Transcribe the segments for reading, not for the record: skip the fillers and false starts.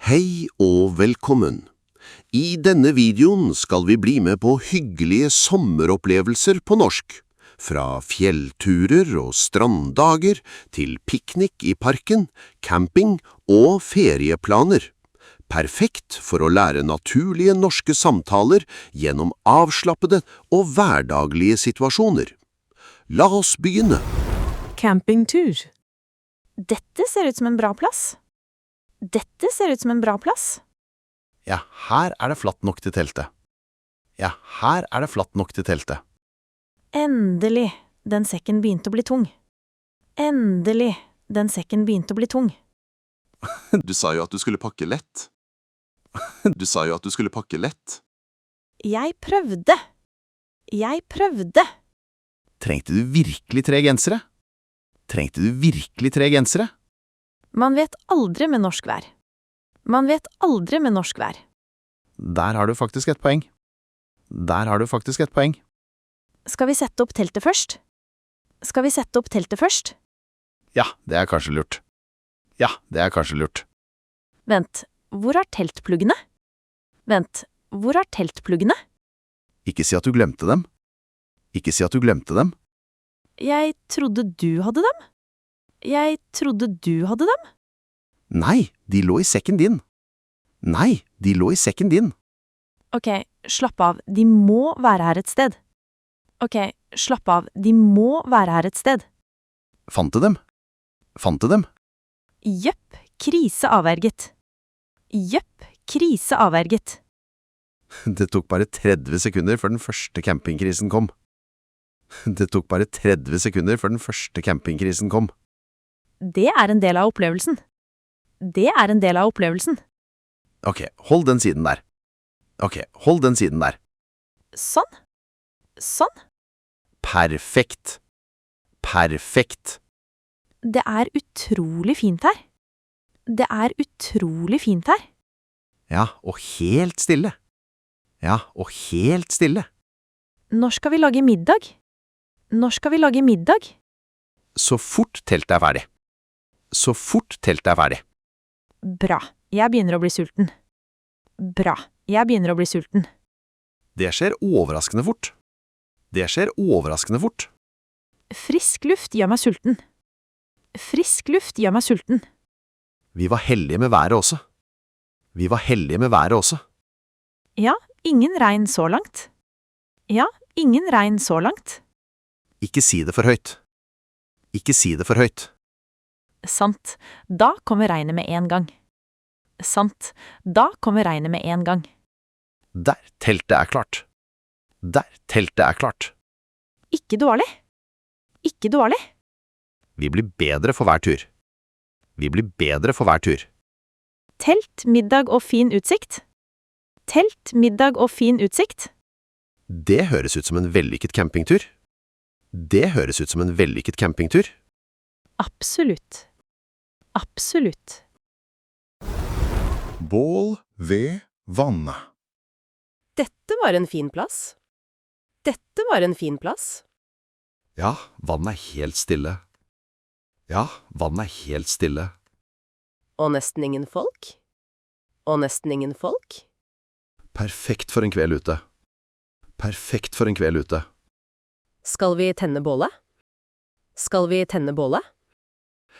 Hei og velkommen. I denne videoen skal vi bli med på hyggelige sommeropplevelser på norsk. Fra fjellturer og stranddager til piknik i parken, camping og ferieplaner. Perfekt for å lære naturlige norske samtaler gjennom avslappede og hverdaglige situasjoner. La oss begynne. Campingtur. Dette ser ut som en bra plass. Dette ser ut som en bra plass. Ja, her er det flatt nok til teltet. Ja, her er det flatt nok til teltet. Endelig, den sekken begynte å bli tung. Endelig, den sekken begynte å bli tung. Du sa jo at du skulle pakke lett. Du sa jo at du skulle pakke lett. Jeg prøvde. Jeg prøvde. Trengte du virkelig 3 gensere? Trengte du virkelig 3 gensere? Man vet aldri med norsk vær. Man vet aldri med norsk vær. Der har du faktisk et poeng. Der har du faktisk et poeng. Skal vi sette opp teltet først? Skal vi sette opp teltet først? Ja, det er kanskje lurt. Ja, det er kanskje lurt. Vent, hvor er teltpluggene? Vent, hvor er teltpluggene? Ikke si at du glemte dem. Ikke si at du glemte dem. Jeg trodde du hadde dem. Jeg trodde du hadde dem. Nei, de lå i sekken din. Nei, de lå i sekken din. Ok, slapp av, de må være her et sted. Ok, slapp av, de må være her et sted. Fant du dem? Fant du dem? Jøpp, krise avverget. Jøpp, krise avverget. Det tok bare 30 sekunder før den første campingkrisen kom. Det tok bare 30 sekunder før den første campingkrisen kom. Det er en del av opplevelsen. Det er en del av opplevelsen. Ok, hold den siden der. Ok, hold den siden der. Sånn. Sånn. Perfekt. Perfekt. Det er utrolig fint her. Det er utrolig fint her. Ja, og helt stille. Ja, og helt stille. Når skal vi lage middag? Når skal vi lage middag? Så fort teltet er ferdig. Så fort teltet er ferdig. Bra, jeg begynner å bli sulten. Bra, jeg begynner å bli sulten. Det skjer overraskende fort. Det skjer overraskende fort. Frisk luft gjør meg sulten. Frisk luft gjør meg sulten. Vi var heldige med været også. Vi var heldige med været også. Ja, ingen regn så langt. Ja, ingen regn så langt. Ikke si det for høyt. Ikke si det for høyt. Sant, da kommer regnet med en gang. Sant, da kommer regnet med en gang. Der teltet er klart. Der teltet er klart. Ikke dårlig. Ikke dårlig. Vi blir bedre for hver tur. Vi blir bedre for hver tur. Telt, middag og fin utsikt. Telt, middag og fin utsikt. Det høres ut som en vellykket campingtur. Det høres ut som en vellykket campingtur. Absolutt. Absolutt. Bål ved vannet. Dette var en fin plass. Dette var en fin plass. Ja, vannet er helt stille. Ja, vannet er helt stille. Og nesten ingen folk. Og nesten ingen folk. Perfekt for en kveld ute. Perfekt for en kveld ute. Skal vi tenne bålet? Skal vi tenne bålet?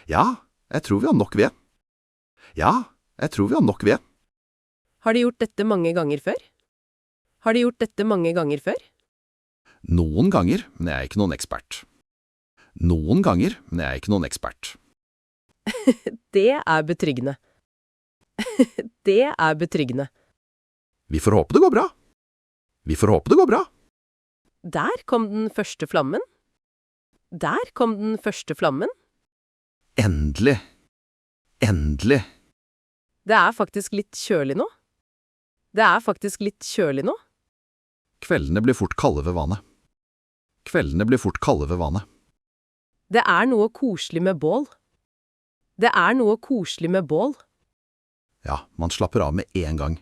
Ja, jeg tror vi har nok ved. Ja, jeg tror vi har nok ved. Har de gjort dette mange ganger før? Har de gjort dette mange ganger før? Noen ganger, men jeg er ikke noen ekspert. Noen ganger, men jeg er ikke noen ekspert. Det er betryggende. Det er betryggende. Vi får håpe det går bra. Vi får håpe det går bra. Der kom den første flammen. Der kom den første flammen. Endelig. Endelig. Det er faktisk litt kjølig nå. Det er faktisk litt kjølig nå. Kveldene blir fort kalde ved vannet. Kveldene blir fort kalde ved vannet. Det er noe koselig med bål. Det er noe koselig med bål. Ja, man slapper av med en gang.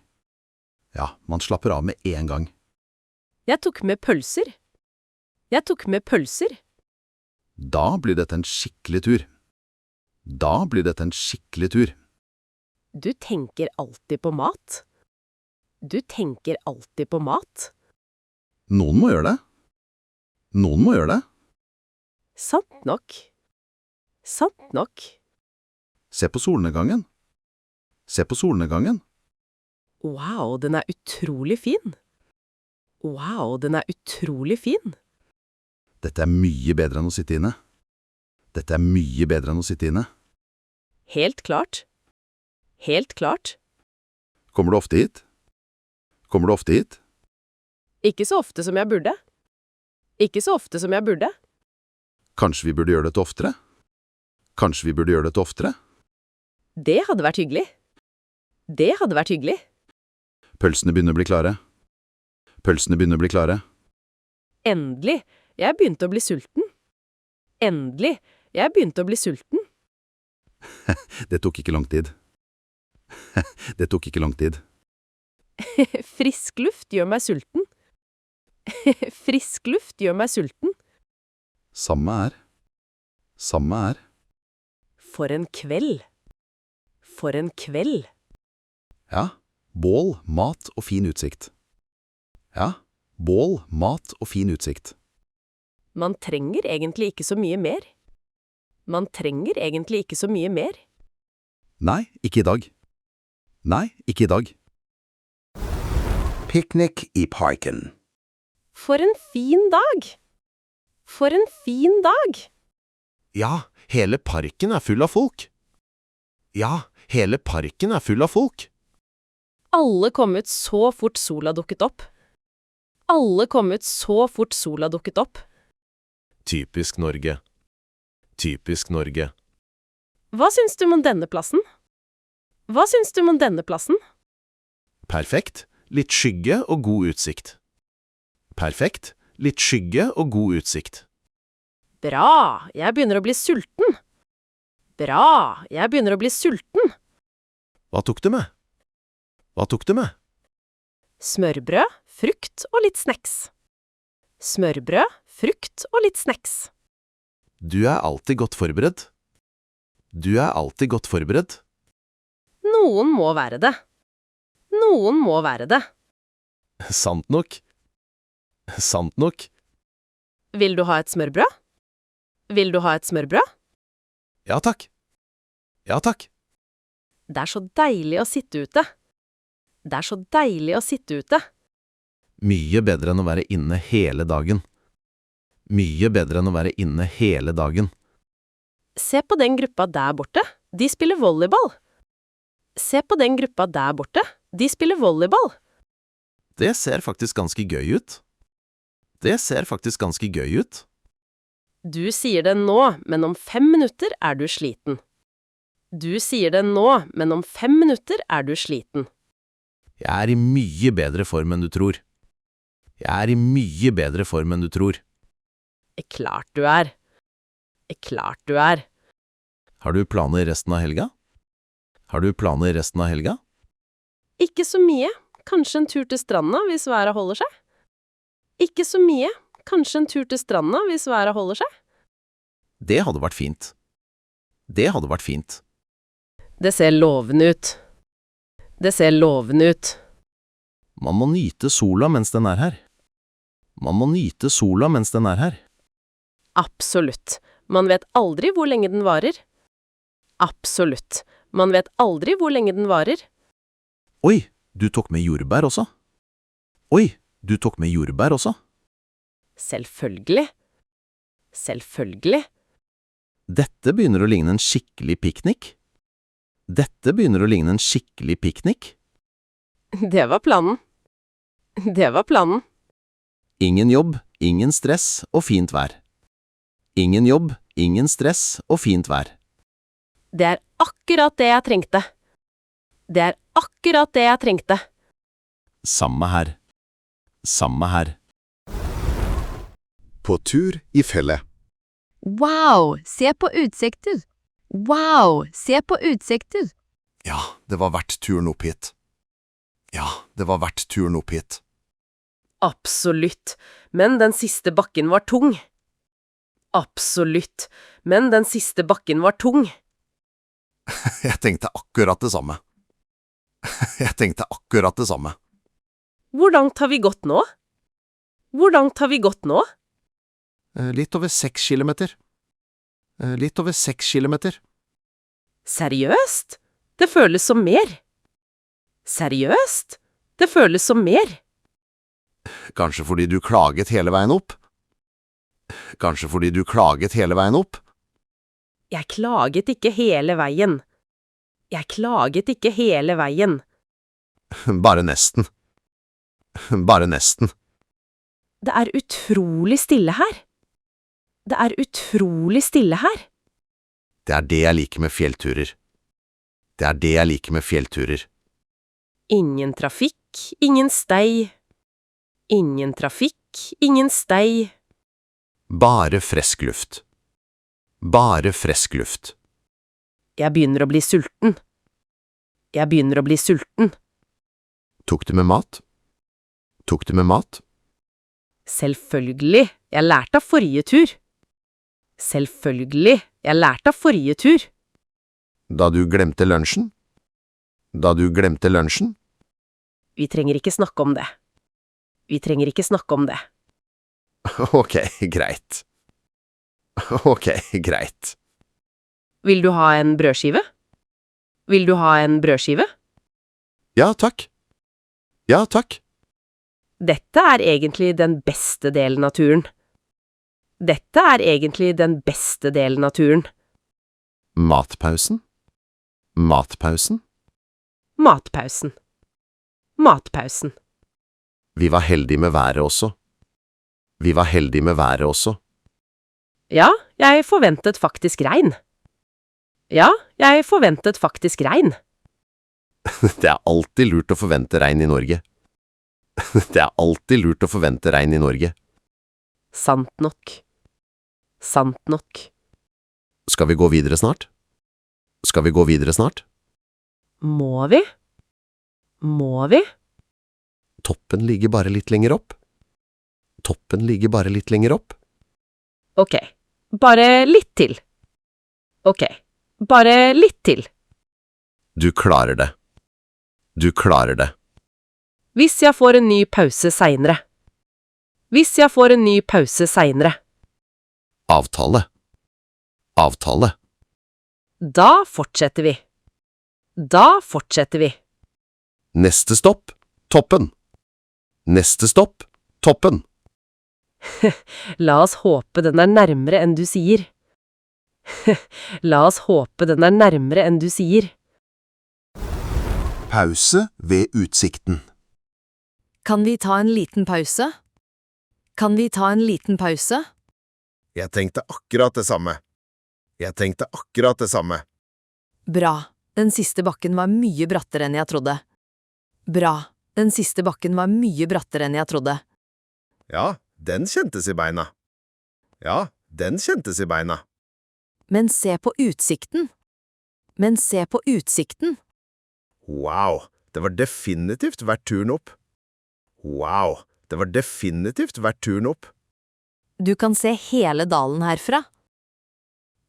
Ja, man slapper av med en gang. Jeg tok med pølser. Jeg tok med pølser. Da blir dette en skikkelig tur. Da blir dette en skikkelig tur. Du tenker alltid på mat. Du tenker alltid på mat. Noen må gjøre det. Noen må gjøre det. Sant nok. Sant nok. Se på solnedgangen. Se på solnedgangen. Wow, den er utrolig fin. Wow, den er utrolig fin. Dette er mye bedre enn å sitte inne. Dette er mye bedre enn å sitte inne. Helt klart. Helt klart. Kommer du ofte hit? Kommer du ofte hit? Ikke så ofte som jeg burde. Ikke så ofte som jeg burde. Kanskje vi burde gjøre dette oftere? Kanskje vi burde gjøre dette oftere? Det hadde vært hyggelig. Det hadde vært hyggelig. Pølsene begynner å bli klare. Pølsene begynner å bli klare. Endelig. Jeg begynte å bli sulten. Endelig. Jeg begynte å bli sulten. Det tok ikke lang tid. Det tok ikke lang tid. Frisk luft gjør meg sulten. Frisk luft gjør meg sulten. Samme er. Samme er. For en kveld. For en kveld. Ja, bål, mat og fin utsikt. Ja, bål, mat og fin utsikt. Man trenger egentlig ikke så mye mer. Man trenger egentlig ikke så mye mer. Nei, ikke i dag. Nei, ikke i dag. Picnic i parken. For en fin dag! For en fin dag! Ja, hele parken er full av folk. Ja, hele parken er full av folk. Alle kom ut så fort sola dukket opp. Alle kom ut så fort sola dukket opp. Typisk Norge. Typisk Norge. Hva syns du om denne plassen? Hva syns du om denne plassen? Perfekt, litt skygge og god utsikt. Perfekt, litt skygge og god utsikt. Bra, jeg begynner å bli sulten. Bra, jeg begynner å bli sulten. Hva tok du med? Hva tok du med? Smørbrød, frukt og litt snacks. Smørbrød, frukt og litt snacks. Du er alltid godt forberedt. Du er alltid godt forberedt. Noen må være det. Noen må være det. Sant nok. Sant nok. Vil du ha et smørbrød? Vil du ha et smørbrød? Ja takk. Ja takk. Det er så deilig å sitte ute. Det er så deilig å sitte ute. Mye bedre enn å være inne hele dagen. Mye bedre enn å være inne hele dagen. Se på den gruppa der borte. De spiller volleyball. Se på den gruppa der borte. De spiller volleyball. Det ser faktisk ganske gøy ut. Det ser faktisk ganske gøy ut. Du sier det nå, men om 5 minutter er du sliten. Du sier det nå, men om 5 minutter er du sliten. Jeg er i mye bedre form enn du tror. Jeg er i mye bedre form enn du tror. Klart du er. Klart du er. Har du planer resten av helga? Har du planer resten av helga? Ikke så mye. Kanskje en tur til stranda hvis været holder seg. Ikke så mye. Kanskje en tur til stranda hvis været holder seg. Det hadde vært fint. Det hadde vært fint. Det ser lovende ut. Det ser lovende ut. Man må nyte sola mens den er her. Man må nyte sola mens den er her. Absolutt. Man vet aldri hvor lenge den varer. Absolutt. Man vet aldri hvor lenge den varer. Oi, du tok med jordbær også. Oi, du tok med jordbær også. Selvfølgelig. Selvfølgelig. Dette begynner å ligne en skikkelig piknik. Dette begynner å ligne en skikkelig piknik. Det var planen. Det var planen. Ingen jobb, ingen stress og fint vær. Ingen jobb, ingen stress og fint vær. Det er akkurat det jeg trengte. Det er akkurat det jeg trengte. Samme her. Samme her. På tur i fjellet. Wow, se på utsikter! Wow, se på utsikter! Ja, det var verdt turen opp hit. Ja, det var verdt turen opp hit. Absolutt, men den siste bakken var tung. Absolutt, men den siste bakken var tung. Jeg tenkte akkurat det samme. Jeg tenkte akkurat det samme. Hvor langt har vi gått nå? Hvor langt har vi gått nå? Litt over 6 kilometer. Litt over 6 kilometer. Seriøst? Det føles som mer. Seriøst? Det føles som mer. Kanskje fordi du klaget hele veien opp? Kanskje fordi du klaget hele veien opp? Jeg klaget ikke hele veien. Jeg klaget ikke hele veien. Bare nesten. Bare nesten. Det er utrolig stille her. Det er utrolig stille her. Det er det jeg liker med fjellturer. Det er det jeg liker med fjellturer. Ingen trafikk, ingen stei. Ingen trafikk, ingen stei. Bare frisk luft. Bare frisk luft. Jeg begynner å bli sulten. Jeg begynner å bli sulten. Tok du med mat? Tok du med mat? Selvfølgelig, jeg lærte av forrige tur. Selvfølgelig, jeg lærte av forrige tur. Da du glemte lunsjen? Da du glemte lunsjen? Vi trenger ikke snakke om det. Vi trenger ikke snakke om det. Ok, greit. Ok, greit. Vil du ha en brødskive? Vil du ha en brødskive? Ja, takk. Ja, takk. Dette er egentlig den beste delen av turen. Dette er egentlig den beste delen av turen. Matpausen? Matpausen? Matpausen. Matpausen. Vi var heldige med været også. Vi var heldige med været også. Ja, jeg forventet faktisk regn. Ja, jeg forventet faktisk regn. Det er alltid lurt å forvente regn i Norge. Det er alltid lurt å forvente regn i Norge. Sant nok. Sant nok. Skal vi gå videre snart? Skal vi gå videre snart? Må vi? Må vi? Toppen ligger bare litt lenger opp. Toppen ligger bare litt lenger opp. Ok, bare litt til. Ok, bare litt til. Du klarer det. Du klarer det. Hvis jeg får en ny pause seinere. Hvis jeg får en ny pause seinere. Avtale. Avtale. Da fortsetter vi. Da fortsetter vi. Neste stopp, toppen. Neste stopp, toppen. La oss håpe den er nærmere enn du sier. La oss håpe den er nærmere enn du sier. Pause ved utsikten. Kan vi ta en liten pause? Kan vi ta en liten pause? Jeg tenkte akkurat det samme. Jeg tenkte akkurat det samme. Bra. Den siste bakken var mye brattere enn jeg trodde. Bra. Den siste bakken var mye brattere enn jeg trodde. Ja, den kjentes i beina. Ja, den kjentes i beina. Men se på utsikten. Men se på utsikten. Wow, det var definitivt verdt turen opp. Wow, det var definitivt verdt turen opp. Du kan se hele dalen herfra.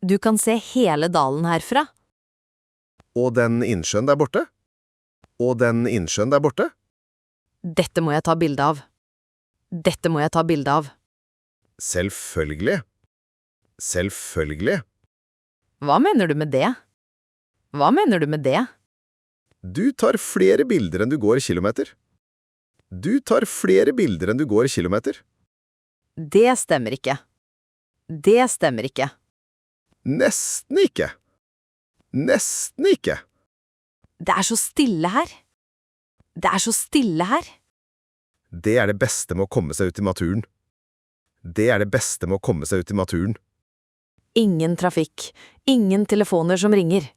Du kan se hele dalen herfra. Og den innsjøen der borte? Og den innsjøen der borte? Dette må jeg ta bilde av. Dette må jeg ta bilde av. Selvfølgelig. Selvfølgelig. Hva mener du med det? Hva mener du med det? Du tar flere bilder enn du går kilometer. Du tar flere bilder enn du går kilometer. Det stemmer ikke. Det stemmer ikke. Nesten ikke. Nesten ikke. Det er så stille her. Det er så stille her. Det er det beste med å komme seg ut i naturen. Det er det beste med å komme seg ut i naturen. Ingen trafikk, ingen telefoner som ringer.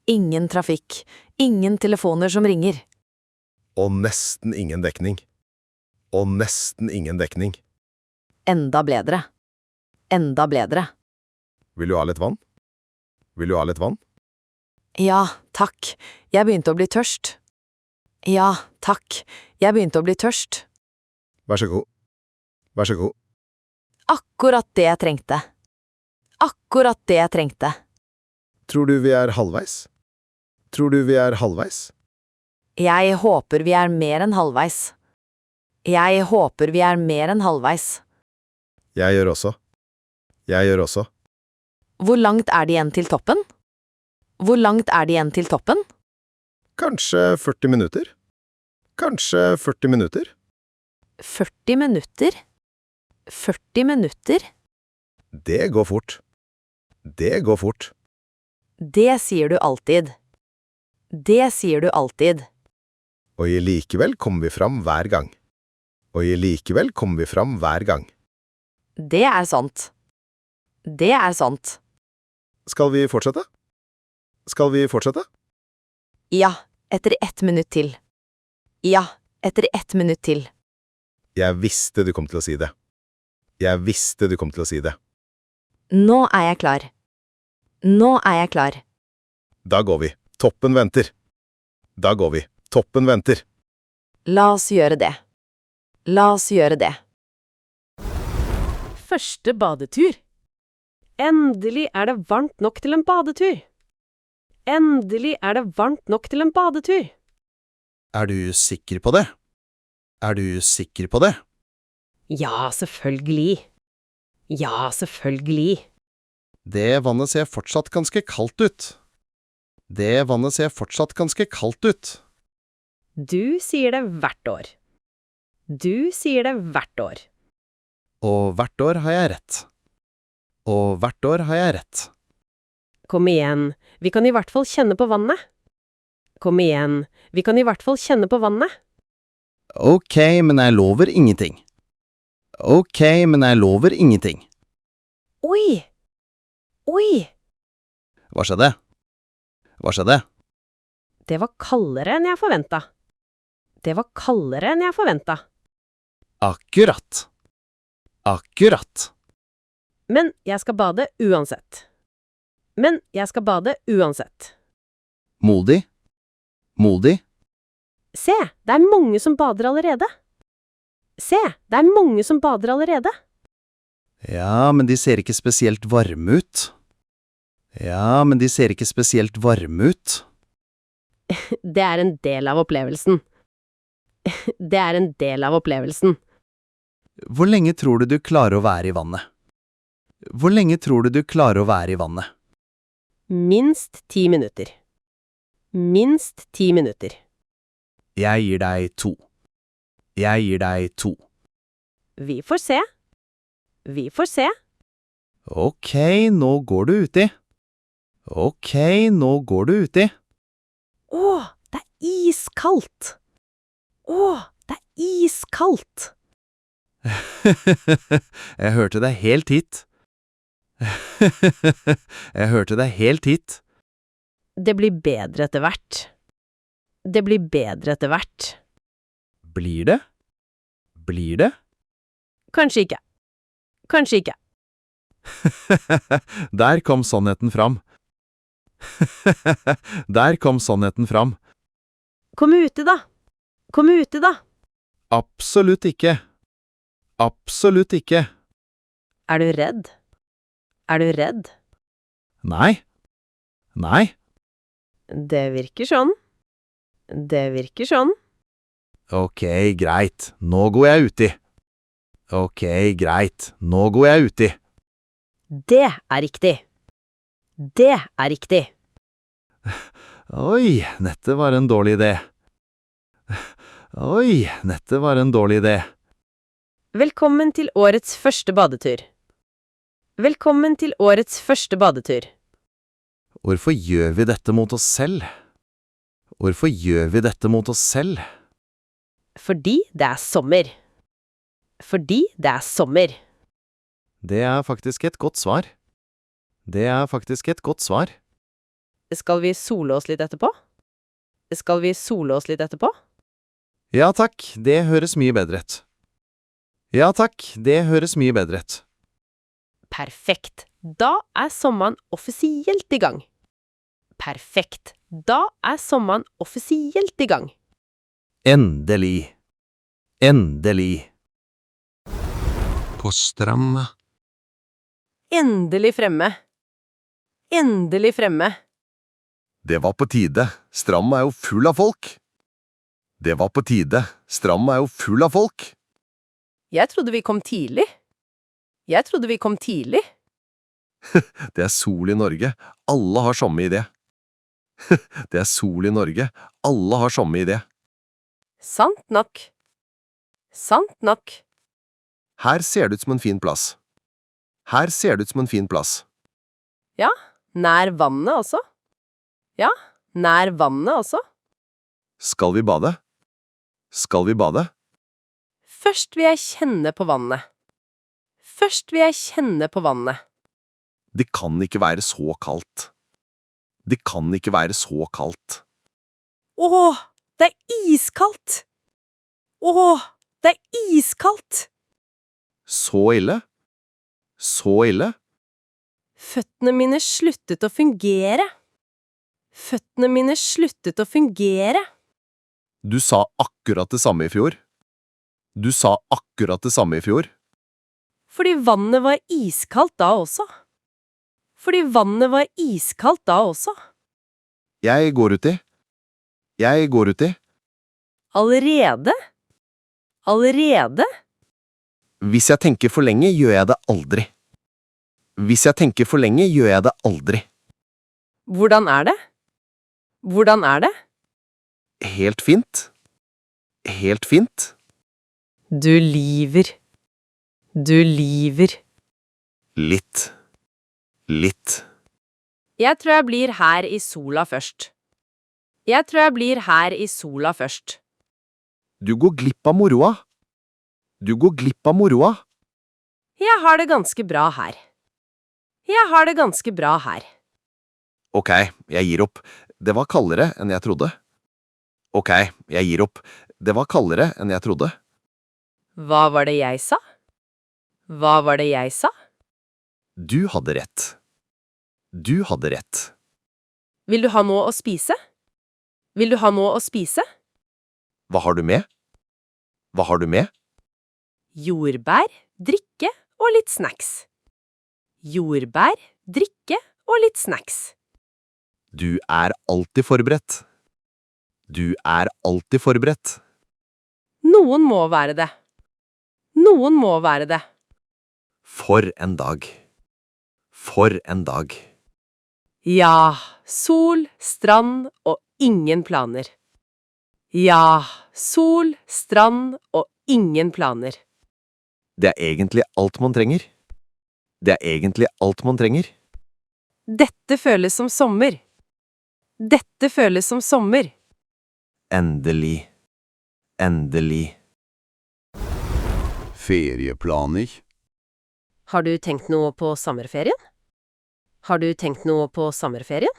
Ingen trafikk, ingen telefoner som ringer. Og nesten ingen dekning. Og nesten ingen dekning. Enda bedre. Enda bedre. Vil du ha litt vann? Vil du ha litt vann? Ja, takk. Jeg begynte å bli tørst. Ja, takk. Jeg begynte å bli tørst. Vær så god. Vær så god. Akkurat det jeg trengte. Akkurat det jeg trengte. Tror du vi er halvveis? Tror du vi er halvveis? Jeg håper vi er mer enn halvveis. Jeg håper vi er mer enn halvveis. Jeg gjør også. Jeg gjør også. Hvor langt er det igjen til toppen? Hvor langt er det igjen til toppen? Kanskje 40 minutter? Kanskje 40 minutter? 40 minutter? 40 minutter? Det går fort. Det går fort. Det sier du alltid. Det sier du alltid. Og likevel kommer vi fram hver gang. Og likevel kommer vi fram hver gang. Det er sant. Det er sant. Skal vi fortsette? Skal vi fortsette? Ja, etter 1 minutt til. Ja, etter 1 minutt til. Jeg visste du kom til å si det. Jeg visste du kom til å si det. Nå er jeg klar. Nå er jeg klar. Da går vi. Toppen venter. Da går vi. Toppen venter. La oss gjøre det. La oss gjøre det. Første badetur. Endelig er det varmt nok til en badetur. Endelig er det varmt nok til en badetur. Er du sikker på det? Er du sikker på det? Ja, selvfølgelig. Ja, selvfølgelig. Det vannet ser fortsatt ganske kaldt ut. Det vannet ser fortsatt ganske kaldt ut. Du sier det hvert år. Du sier det hvert år. Og hvert år har jeg rett. Og hvert år har jeg rett. Kom igjen, vi kan i hvert fall kjenne på vannet. Kom igjen, vi kan i hvert fall kjenne på vannet. Ok, men jeg lover ingenting. Ok, men jeg lover ingenting. Oi! Oi! Hva skjedde? Hva skjedde? Det var kaldere enn jeg forventa. Det var kaldere enn jeg forventa. Akkurat. Akkurat. Men jeg skal bade uansett. Men jeg skal bade uansett. Modig. Modig. Se, det er mange som bader allerede. Se, det er mange som bader allerede. Ja, men de ser ikke spesielt varme ut. Ja, men de ser ikke spesielt varme ut. Det er en del av opplevelsen. Det er en del av opplevelsen. Hvor lenge tror du klarer å være i vannet? Hvor lenge tror du klarer å være i vannet? Minst 10 minutter. Minst 10 minutter. Jeg gir deg 2. Jeg gir deg 2. Vi får se. Vi får se. Ok, nå går du uti. Ok, nå går du uti. Å, det er iskaldt! Å, det er iskaldt! Jeg hørte deg helt hit. Jeg hørte deg helt hit. Det blir bedre etter hvert. Det blir bedre etter hvert. Blir det? Blir det? Kanskje ikke. Kanskje ikke. Der kom sannheten fram. Der kom sannheten fram. Kom uti da. Kom uti da. Absolutt ikke. Absolutt ikke. Er du redd? Er du redd? Nei. Nei. Det virker sånn. Det virker sånn. Ok, greit. Nå går jeg uti. Ok, greit. Nå går jeg uti. Det er riktig. Det er riktig. Oi, dette var en dårlig idé. Oi, dette var en dårlig idé. Velkommen til årets første badetur. Velkommen til årets første badetur. Hvorfor gjør vi dette mot oss selv? Hvorfor gjør vi dette mot oss selv? Fordi det er sommer. Fordi det er sommer. Det er faktisk et godt svar. Det er faktisk et godt svar. Skal vi sole oss litt etterpå? Skal vi sole oss litt etterpå? Ja takk, det høres mye bedre ut. Ja takk, det høres mye bedre ut. Perfekt. Da er sommeren offisielt i gang. Perfekt. Da er sommeren offisielt i gang. Endelig. Endelig. På stranda. Endelig fremme. Endelig fremme. Det var på tide. Stranden er jo full av folk. Det var på tide. Stranden er jo full av folk. Jeg trodde vi kom tidlig. Jeg trodde vi kom tidlig. Det er sol i Norge. Alle har samme idé. Det er sol i Norge. Alle har samme idé. Sant nok. Sant nok. Her ser det ut som en fin plass. Her ser det ut som en fin plass. Ja, nær vannet også. Ja, nær vannet også. Skal vi bade? Skal vi bade? Først vil jeg kjenne på vannet. Først vil jeg kjenne på vannet. Det kan ikke være så kaldt. Det kan ikke være så kaldt. Åh, det er iskaldt! Åh, det er iskaldt! Så ille? Så ille? Føttene mine sluttet å fungere. Føttene mine sluttet å fungere. Du sa akkurat det samme i fjor. Du sa akkurat det samme i fjor. Fordi vannet var iskaldt da også. Fordi vannet var iskaldt da også. Jeg går uti. Jeg går uti. Allerede? Allerede? Hvis jeg tenker for lenge, gjør jeg det aldri. Hvis jeg tenker for lenge, gjør jeg det aldri. Hvordan er det? Hvordan er det? Helt fint. Helt fint. Du lyver. Du lyver. Litt. Litt. Jeg tror jeg blir her i sola først. Jeg tror jeg blir her i sola først. Du går glipp av moroa. Du går glipp av moroa. Jeg har det ganske bra her. Jeg har det ganske bra her. Ok, jeg gir opp. Det var kaldere enn jeg trodde. Ok, jeg gir opp. Det var kaldere enn jeg trodde. Hva var det jeg sa? Hva var det jeg sa? Du hadde rett. Du hadde rett. Vil du ha noe å spise? Vil du ha noe å spise? Hva har du med? Hva har du med? Jordbær, drikke og litt snacks. Jordbær, drikke og litt snacks. Du er alltid forberedt. Du er alltid forberedt. Noen må være det. Noen må være det. For en dag. For en dag. Ja, sol, strand og ingen planer. Ja, sol, strand og ingen planer. Det er egentlig alt man trenger. Det er egentlig alt man trenger. Dette føles som sommer. Dette føles som sommer. Endelig. Endelig. Ferieplaner. Har du tenkt noe på sommerferien? Har du tenkt noe på sommerferien?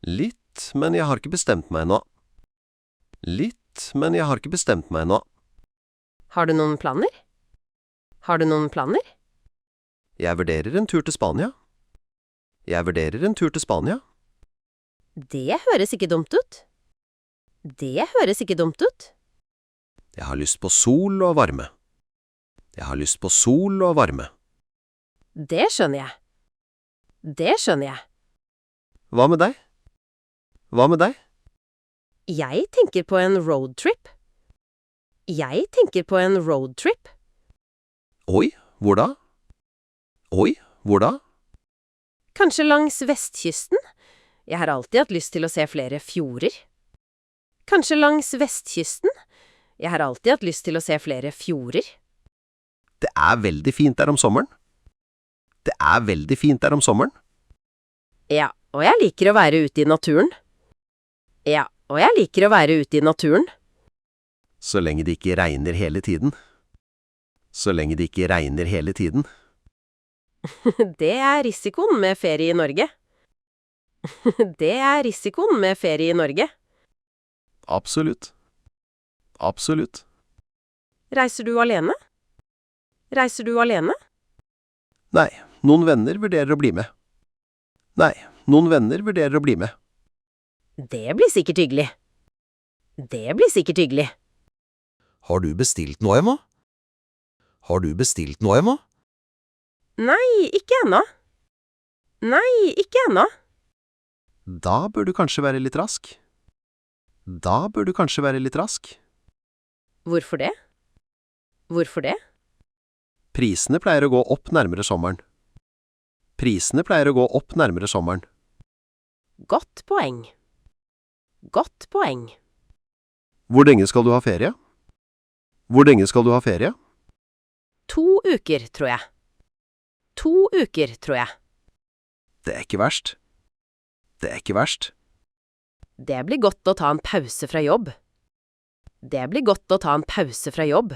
Litt, men jeg har ikke bestemt meg ennå. Litt, men jeg har ikke bestemt meg ennå. Har du noen planer? Har du noen planer? Jeg vurderer en tur til Spania. Jeg vurderer en tur til Spania. Det høres ikke dumt ut. Det høres ikke dumt ut. Jeg har lyst på sol og varme. Jeg har lyst på sol og varme. Det skjønner jeg. Det skjønner jeg. Hva med deg? Hva med deg? Jeg tenker på en roadtrip. Jeg tenker på en roadtrip. Oi, hvor da? Oi, hvor da? Kanskje langs vestkysten? Jeg har alltid hatt lyst til å se flere fjorder. Kanskje langs vestkysten? Jeg har alltid hatt lyst til å se flere fjorder. Det er veldig fint der om sommeren. Det er veldig fint der om sommeren. Ja, og jeg liker å være ute i naturen. Ja, og jeg liker å være ute i naturen. Så lenge det ikke regner hele tiden. Så lenge det ikke regner hele tiden. Det er risikoen med ferie i Norge. Det er risikoen med ferie i Norge. Absolutt. Absolutt. Reiser du alene? Reiser du alene? Nei, noen venner vurderer å bli med. Nei, noen venner vurderer å bli med. Det blir sikkert hyggelig. Det blir sikkert hyggelig. Har du bestilt noe, Emma? Har du bestilt noe, Emma? Nei, ikke ennå. Nei, ikke ennå. Da bør du kanskje være litt rask. Da bør du kanskje være litt rask. Hvorfor det? Hvorfor det? Prisene pleier å gå opp nærmere sommeren. Prisene pleier å gå opp nærmere sommeren. Godt poeng. Godt poeng. Hvor lenge skal du ha ferie? Hvor lenge skal du ha ferie? 2 uker, tror jeg. 2 uker, tror jeg. Det er ikke verst. Det er ikke verst. Det blir godt å ta en pause fra jobb. Det blir godt å ta en pause fra jobb.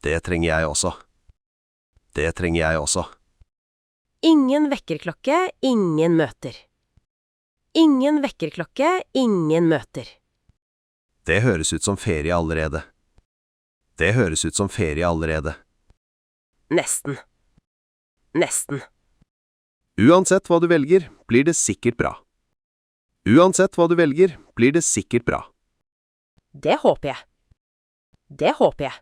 Det trenger jeg også. Det trenger jeg også. Ingen vekkerklokke, ingen møter. Ingen vekkerklokke, ingen møter. Det høres ut som ferie allerede. Det høres ut som ferie allerede. Nesten. Nesten. Uansett hva du velger, blir det sikkert bra. Uansett hva du velger, blir det sikkert bra. Det håper jeg. Det håper jeg.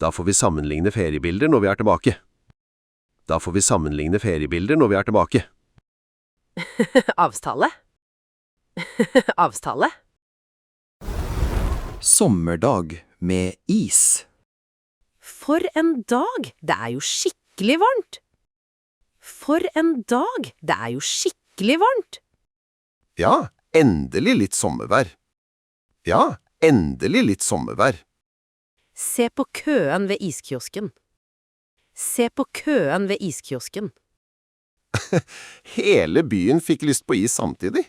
Da får vi sammenligne feriebilder når vi er tilbake. Da får vi sammenligne feriebilder når vi er tilbake. Avtale? Avtale? Sommerdag med is. For en dag! Det er jo skikkelig varmt. For en dag! Det er jo skikkelig varmt. Ja, endelig litt sommervær. Ja, endelig litt sommervær. Se på køen ved iskiosken. Se på køen ved iskiosken. Hele byen fikk lyst på is samtidig.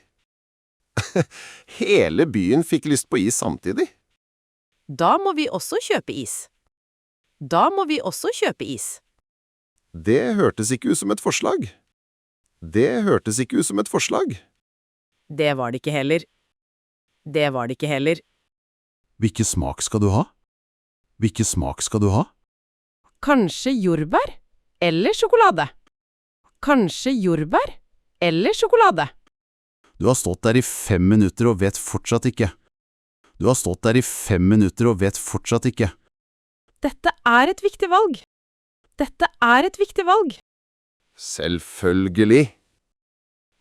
Hele byen fikk lyst på is samtidig. Da må vi også kjøpe is. Da må vi også kjøpe is. Det hørtes ikke ut som et forslag. Det hørtes ikke ut som et forslag. Det var det ikke heller. Det var det ikke heller. Hvilken smak skal du ha? Hvilken smak skal du ha? Kanskje jordbær eller sjokolade. Kanskje jordbær eller sjokolade. Du har stått der i 5 minutter og vet fortsatt ikke. Du har stått der i 5 minutter og vet fortsatt ikke. Dette er et viktig valg. Dette er et viktig valg. Selvfølgelig.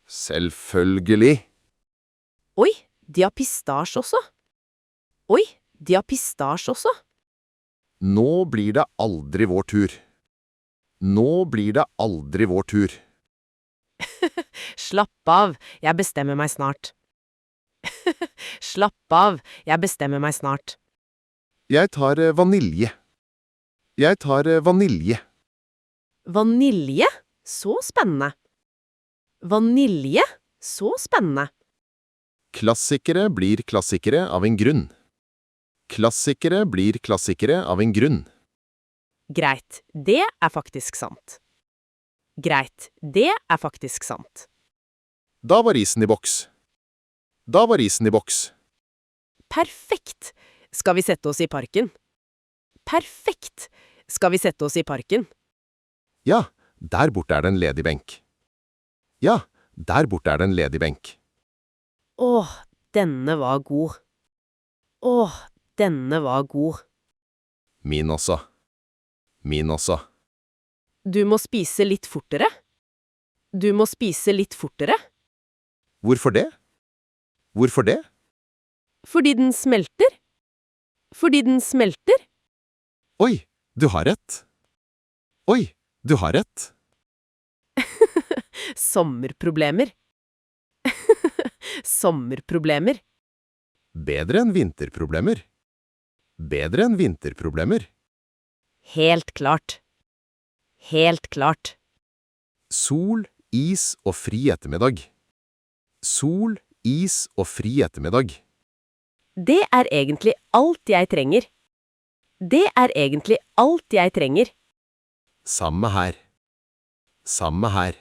Selvfølgelig. Oi, de har pistasje også. Oi, de har pistasje også. Nå blir det aldri vår tur. Nå blir det aldri vår tur. Slapp av, jeg bestemmer meg snart. Slapp av, jeg bestemmer meg snart. Jeg tar vanilje. Jeg tar vanilje. Vanilje? Så spennende. Vanilje? Så spennende. Klassikere blir klassikere av en grunn. Klassikere blir klassikere av en grunn. Greit, det er faktisk sant. Greit, det er faktisk sant. Da var isen i boks. Da var isen i boks. Perfekt! Skal vi sette oss i parken? Perfekt! Skal vi sette oss i parken? Ja, der borte er det en ledig benk. Ja, der borte er det en ledig benk. Åh, denne var god. Åh, denne var god. Min også. Min også. Du må spise litt fortere. Du må spise litt fortere. Hvorfor det? Hvorfor det? Fordi den smelter. Fordi den smelter. Oi, du har rett. Oi, du har rett. Sommerproblemer. Sommerproblemer. Bedre enn vinterproblemer. Bedre enn vinterproblemer. Helt klart. Helt klart. Sol, is og fri ettermiddag. Sol, is og fri ettermiddag. Det er egentlig alt jeg trenger. Det er egentlig alt jeg trenger. Samme her. Samme her.